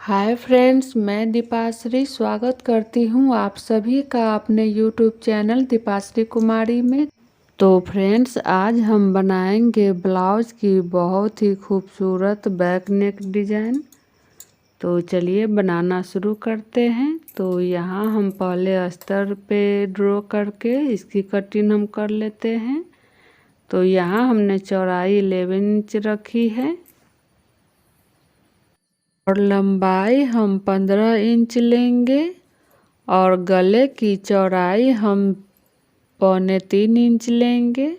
Hi friends, मैं दीपाश्री स्वागत करती हूँ आप सभी का अपने यूट्यूब चैनल दीपाश्री कुमारी में। तो फ्रेंड्स, आज हम बनाएंगे ब्लाउज की बहुत ही खूबसूरत बैक नेक डिज़ाइन। तो चलिए बनाना शुरू करते हैं। तो यहाँ हम पहले अस्तर पे ड्रॉ करके इसकी कटिंग हम कर लेते हैं। तो यहाँ हमने चौड़ाई 11 इंच रखी है और लंबाई हम 15 इंच लेंगे और गले की चौड़ाई हम 3.25 इंच लेंगे।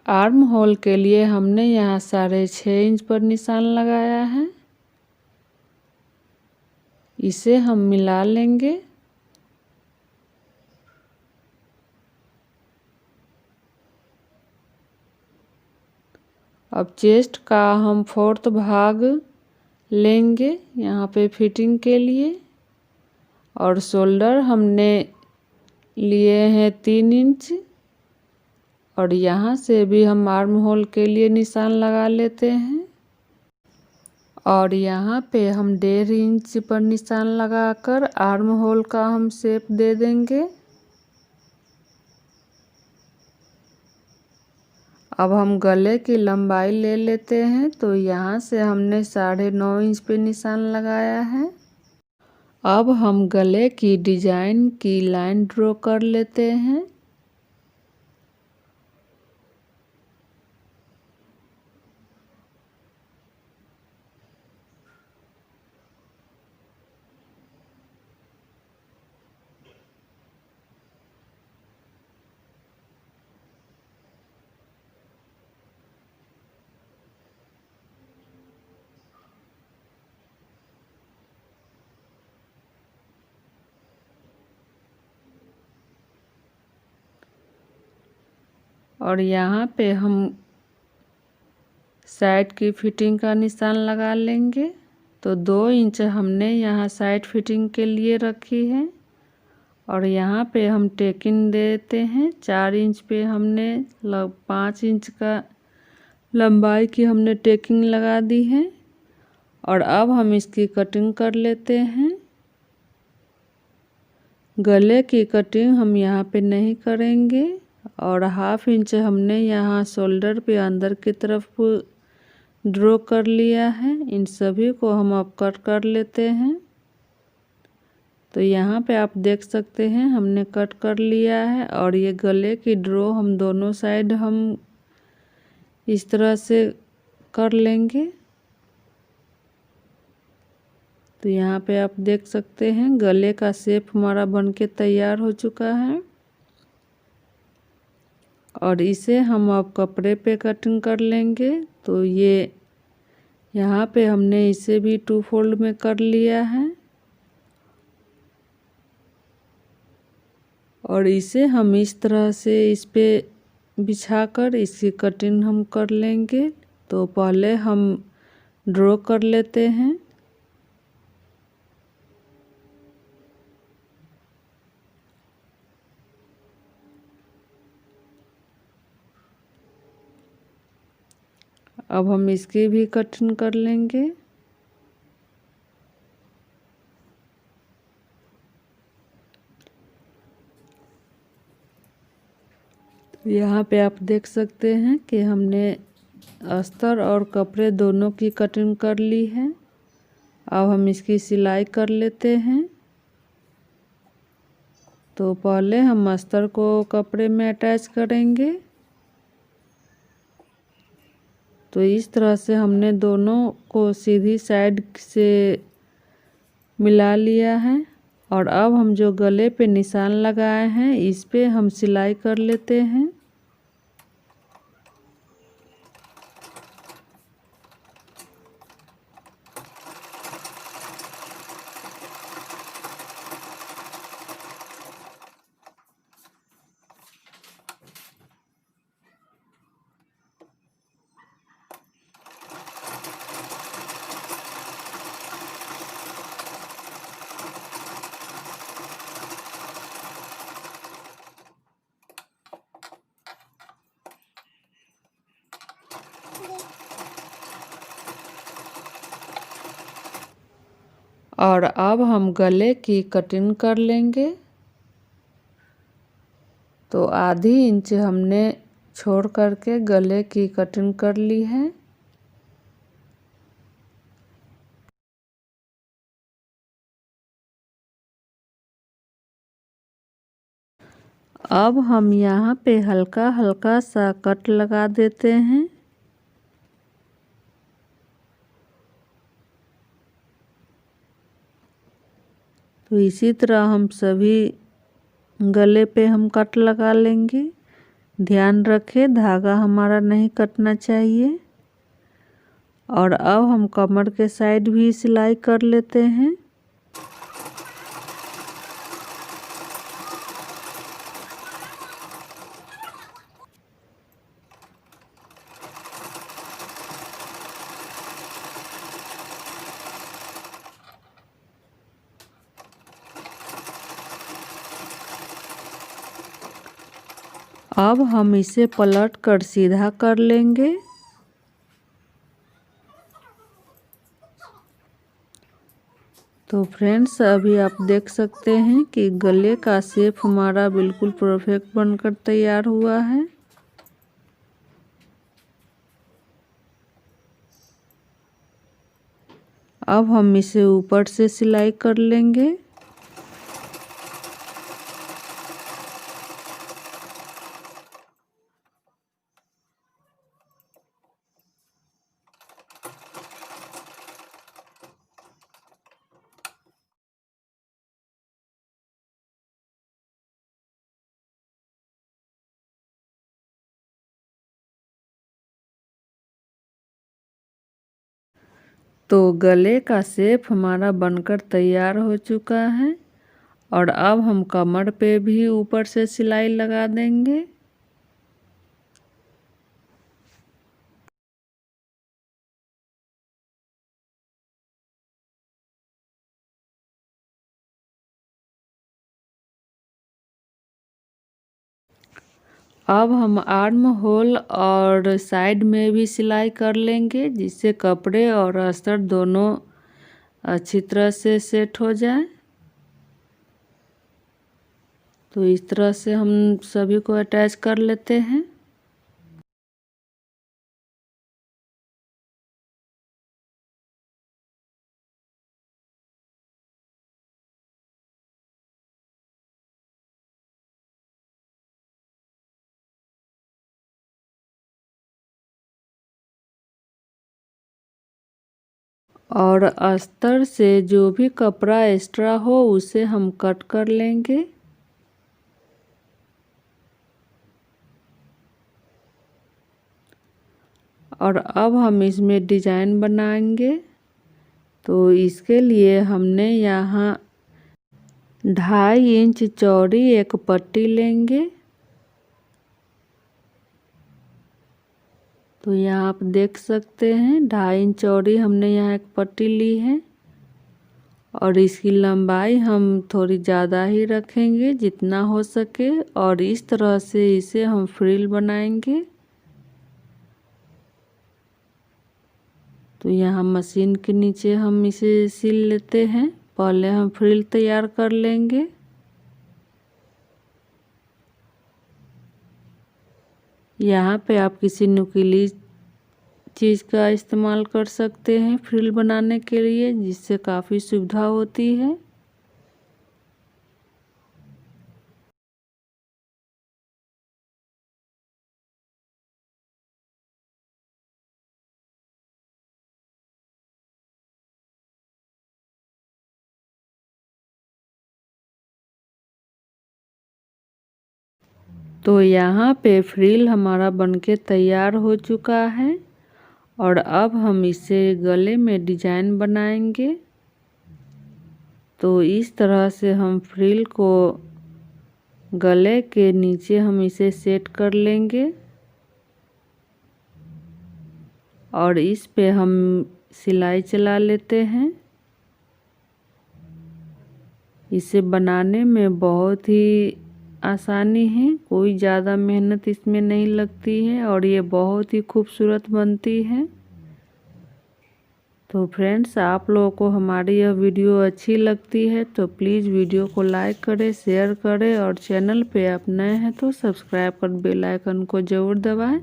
आर्म होल के लिए हमने यहाँ 6.5 इंच पर निशान लगाया है। इसे हम मिला लेंगे। अब चेस्ट का हम 4th भाग लेंगे यहाँ पे फिटिंग के लिए और शोल्डर हमने लिए हैं 3 इंच और यहाँ से भी हम आर्म होल के लिए निशान लगा लेते हैं और यहाँ पे हम 1.5 इंच पर निशान लगाकर आर्म होल का हम शेप दे देंगे। अब हम गले की लंबाई ले लेते हैं। तो यहाँ से हमने 9.5 इंच पे निशान लगाया है। अब हम गले की डिजाइन की लाइन ड्रॉ कर लेते हैं। और यहाँ पे हम साइड की फिटिंग का निशान लगा लेंगे। तो 2 इंच हमने यहाँ साइड फिटिंग के लिए रखी है और यहाँ पे हम टेकिंग देते हैं। 4 इंच पे हमने 5 इंच का लंबाई की हमने टेकिंग लगा दी है और अब हम इसकी कटिंग कर लेते हैं। गले की कटिंग हम यहाँ पे नहीं करेंगे और 1/2 इंच हमने यहाँ शोल्डर पे अंदर की तरफ ड्रॉ कर लिया है। इन सभी को हम अब कट कर लेते हैं। तो यहाँ पे आप देख सकते हैं हमने कट कर लिया है और ये गले की ड्रॉ हम दोनों साइड हम इस तरह से कर लेंगे। तो यहाँ पे आप देख सकते हैं गले का शेप हमारा बनके तैयार हो चुका है और इसे हम अब कपड़े पे कटिंग कर लेंगे। तो ये यहाँ पे हमने इसे भी 2 फोल्ड में कर लिया है और इसे हम इस तरह से इस पे बिछाकर इसकी कटिंग हम कर लेंगे। तो पहले हम ड्रॉ कर लेते हैं। अब हम इसकी भी कटिंग कर लेंगे। यहाँ पे आप देख सकते हैं कि हमने अस्तर और कपड़े दोनों की कटिंग कर ली है। अब हम इसकी सिलाई कर लेते हैं। तो पहले हम अस्तर को कपड़े में अटैच करेंगे। तो इस तरह से हमने दोनों को सीधी साइड से मिला लिया है और अब हम जो गले पे निशान लगाए हैं इस पे हम सिलाई कर लेते हैं। और अब हम गले की कटिंग कर लेंगे। तो आधी इंच हमने छोड़ करके गले की कटिंग कर ली है। अब हम यहाँ पे हल्का हल्का सा कट लगा देते हैं। तो इसी तरह हम सभी गले पे हम कट लगा लेंगे। ध्यान रखें धागा हमारा नहीं कटना चाहिए। और अब हम कमर के साइड भी सिलाई कर लेते हैं। अब हम इसे पलट कर सीधा कर लेंगे। तो फ्रेंड्स अभी आप देख सकते हैं कि गले का शेप हमारा बिल्कुल परफेक्ट बनकर तैयार हुआ है। अब हम इसे ऊपर से सिलाई कर लेंगे। तो गले का शेप हमारा बनकर तैयार हो चुका है। और अब हम कमर पे भी ऊपर से सिलाई लगा देंगे। अब हम आर्म होल और साइड में भी सिलाई कर लेंगे, जिससे कपड़े और अस्तर दोनों अच्छी तरह से सेट हो जाए। तो इस तरह से हम सभी को अटैच कर लेते हैं। और अस्तर से जो भी कपड़ा एक्स्ट्रा हो उसे हम कट कर लेंगे। और अब हम इसमें डिजाइन बनाएंगे। तो इसके लिए हमने यहाँ 2.5 इंच चौड़ी एक पट्टी लेंगे। तो यहाँ आप देख सकते हैं 2.5 इंच चौड़ी हमने यहाँ एक पट्टी ली है। और इसकी लंबाई हम थोड़ी ज़्यादा ही रखेंगे जितना हो सके। और इस तरह से इसे हम फ्रिल बनाएंगे। तो यहाँ मशीन के नीचे हम इसे सिल लेते हैं। पहले हम फ्रिल तैयार कर लेंगे। यहाँ पे आप किसी नुकीली चीज़ का इस्तेमाल कर सकते हैं फ्रिल बनाने के लिए, जिससे काफ़ी सुविधा होती है। तो यहाँ पे फ्रिल हमारा बनके तैयार हो चुका है। और अब हम इसे गले में डिजाइन बनाएंगे। तो इस तरह से हम फ्रिल को गले के नीचे हम इसे सेट कर लेंगे। और इस पे हम सिलाई चला लेते हैं। इसे बनाने में बहुत ही आसानी है, कोई ज़्यादा मेहनत इसमें नहीं लगती है और ये बहुत ही खूबसूरत बनती है। तो फ्रेंड्स, आप लोगों को हमारी यह वीडियो अच्छी लगती है तो प्लीज़ वीडियो को लाइक करें, शेयर करें और चैनल पे आप नए हैं तो सब्सक्राइब कर बेल आइकन को ज़रूर दबाएं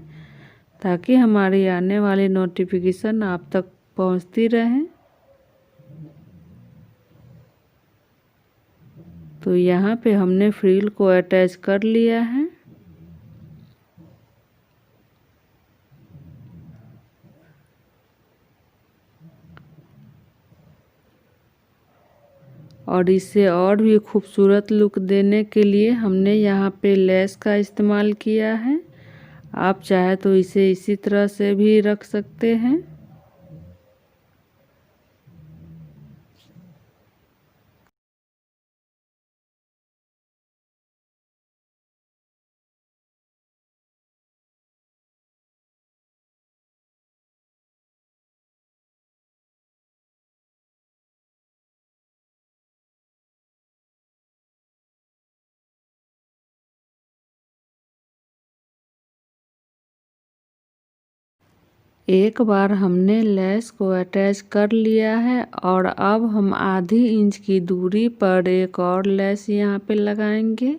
ताकि हमारी आने वाली नोटिफिकेशन आप तक पहुंचती रहे। तो यहाँ पे हमने फ्रिल को अटैच कर लिया है। और इसे और भी खूबसूरत लुक देने के लिए हमने यहाँ पे लेस का इस्तेमाल किया है। आप चाहे तो इसे इसी तरह से भी रख सकते हैं। एक बार हमने लेस को अटैच कर लिया है और अब हम आधी इंच की दूरी पर एक और लेस यहाँ पे लगाएंगे।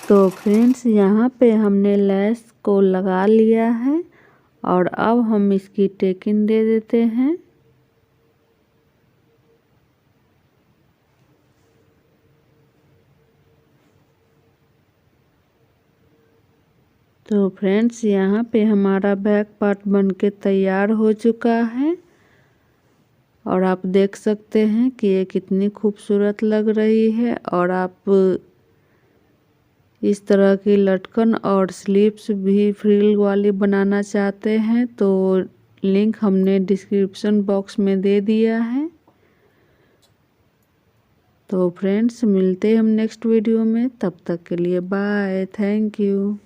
तो फ्रेंड्स, यहाँ पे हमने लेस को लगा लिया है और अब हम इसकी टेकिंग दे देते हैं। तो फ्रेंड्स, यहाँ पे हमारा बैक पार्ट बनके तैयार हो चुका है और आप देख सकते हैं कि ये कितनी खूबसूरत लग रही है। और आप इस तरह की लटकन और स्लीव्स भी फ्रिल वाली बनाना चाहते हैं तो लिंक हमने डिस्क्रिप्शन बॉक्स में दे दिया है। तो फ्रेंड्स, मिलते हैं हम नेक्स्ट वीडियो में। तब तक के लिए बाय, थैंक यू।